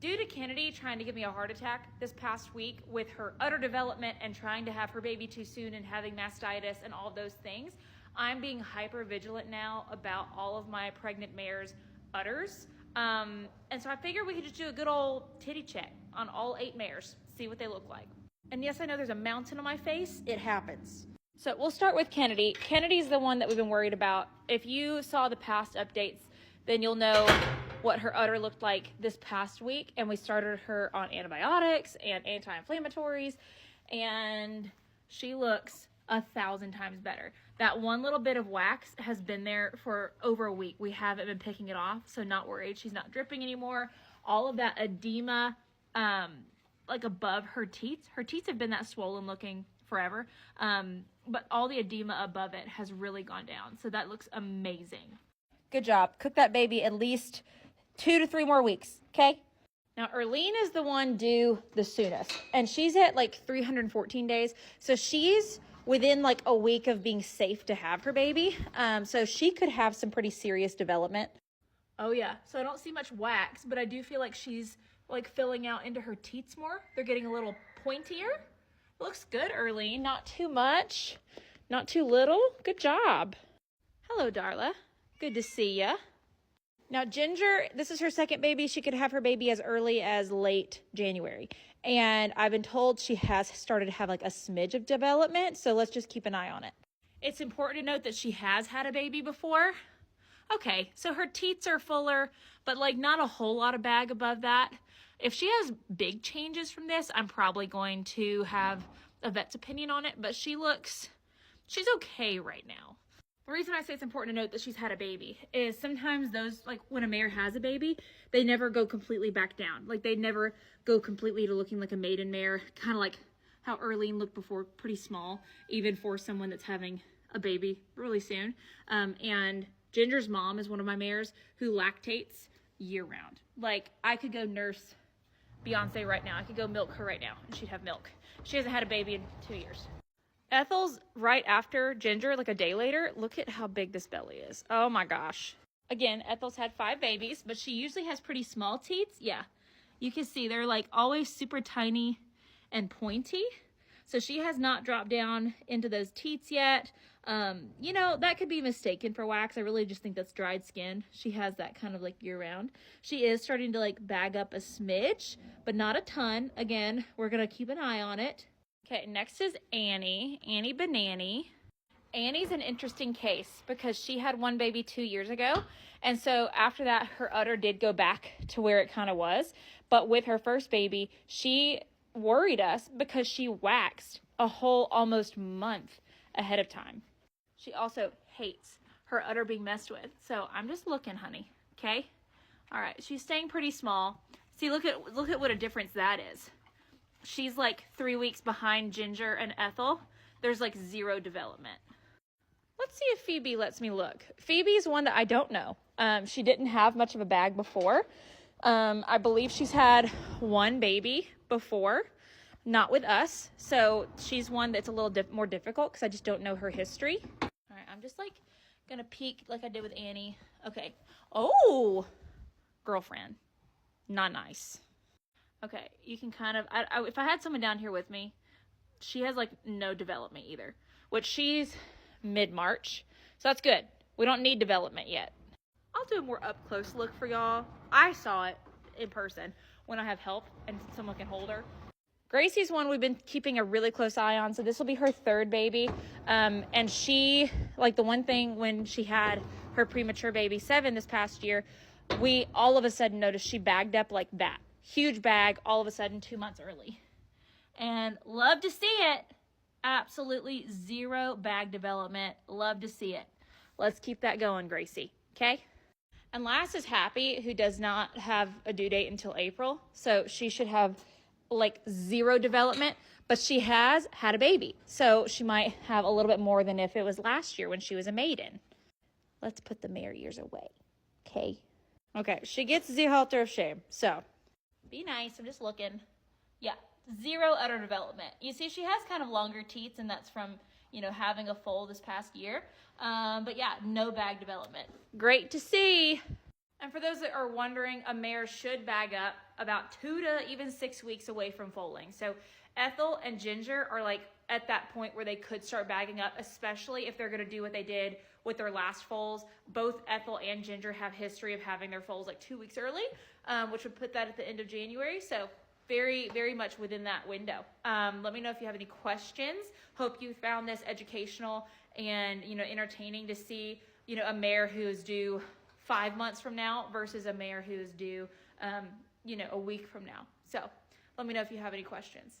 Due to Kennedy trying to give me a heart attack this past week with her udder development and trying to have her baby too soon and having mastitis and all of those things, I'm being hyper vigilant now about all of my pregnant mares' udders. And so I figured we could just do a good old titty check on all 8 mares, see what they look like. And yes, I know there's a mountain on my face. It happens. So we'll start with Kennedy. Kennedy's the one that we've been worried about. If you saw the past updates, then you'll know what her udder looked like this past week. And we started her on antibiotics and anti-inflammatories, and she looks 1,000 times better. That one little bit of wax has been there for over a week. We haven't been picking it off, so not worried. She's not dripping anymore. All of that edema, like above her teats. Her teats have been that swollen looking forever, but all the edema above it has really gone down. So that looks amazing. Good job. Cook that baby at least 2 to 3 more weeks, okay? Now, Erlene is the one due the soonest, and she's at like 314 days. So she's within like a week of being safe to have her baby. So she could have some pretty serious development. Oh yeah. So I don't see much wax, but I do feel like she's like filling out into her teats more. They're getting a little pointier. Looks good, Erlene. Not too much, not too little. Good job. Hello, Darla. Good to see ya. Now, Ginger, this is her second baby. She could have her baby as early as late January. And I've been told she has started to have like a smidge of development. So let's just keep an eye on it. It's important to note that she has had a baby before. Okay, so her teats are fuller, but like not a whole lot of bag above that. If she has big changes from this, I'm probably going to have a vet's opinion on it. But she's okay right now. The reason I say it's important to note that she's had a baby is sometimes those, like when a mare has a baby, they never go completely back down. Like they never go completely to looking like a maiden mare, kind of like how Erlene looked before, pretty small, even for someone that's having a baby really soon. And Ginger's mom is one of my mares who lactates year round. Like I could go nurse Beyonce right now. I could go milk her right now and she'd have milk. She hasn't had a baby in 2 years. Ethel's right after Ginger, like a day later. Look at how big this belly is. Oh my gosh. Again, Ethel's had 5 babies, but she usually has pretty small teats. Yeah, you can see they're like always super tiny and pointy. So she has not dropped down into those teats yet. You know, that could be mistaken for wax. I really just think that's dried skin. She has that kind of like year round. She is starting to like bag up a smidge, but not a ton. Again, we're going to keep an eye on it. Okay, next is Annie Banani. Annie's an interesting case because she had one baby 2 years ago. And so after that, her udder did go back to where it kind of was. But with her first baby, she worried us because she waxed a whole almost month ahead of time. She also hates her udder being messed with. So I'm just looking, honey. Okay? All right, she's staying pretty small. See, look at what a difference that is. She's like 3 weeks behind Ginger and Ethel. There's like 0 development. Let's see if Phoebe lets me look. Phoebe's one that I don't know. She didn't have much of a bag before. I believe she's had 1 baby before, not with us. So she's one that's a little more difficult because I just don't know her history. All right, I'm just like gonna peek like I did with Annie. Okay. Oh, girlfriend. Not nice. Okay, you can kind of, if I had someone down here with me, she has like no development either, which she's mid-March. So that's good. We don't need development yet. I'll do a more up close look for y'all. I saw it in person when I have help and someone can hold her. Gracie's one we've been keeping a really close eye on. So this will be her 3rd baby. And she, like the one thing when she had her premature baby 7 this past year, we all of a sudden noticed she bagged up like that. Huge bag all of a sudden 2 months early. And love to see it. Absolutely 0 bag development. Love to see it. Let's keep that going, Gracie. Okay? And last is Happy, who does not have a due date until April. So she should have like 0 development, but she has had a baby. So she might have a little bit more than if it was last year when she was a maiden. Let's put the mare ears away. Okay? Okay, she gets the halter of shame. So be nice. I'm just looking. Yeah, 0 udder development. You see, she has kind of longer teats, and that's from, you know, having a foal this past year. But yeah, no bag development. Great to see. And for those that are wondering, a mare should bag up about 2 to even 6 weeks away from foaling. So Ethel and Ginger are like at that point where they could start bagging up, especially if they're going to do what they did with their last foals. Both Ethel and Ginger have history of having their foals like 2 weeks early, which would put that at the end of January. So very, very much within that window. Let me know if you have any questions. Hope you found this educational and, you know, entertaining to see, you know, a mare who is due 5 months from now versus a mare who is due, you know, a week from now. So let me know if you have any questions.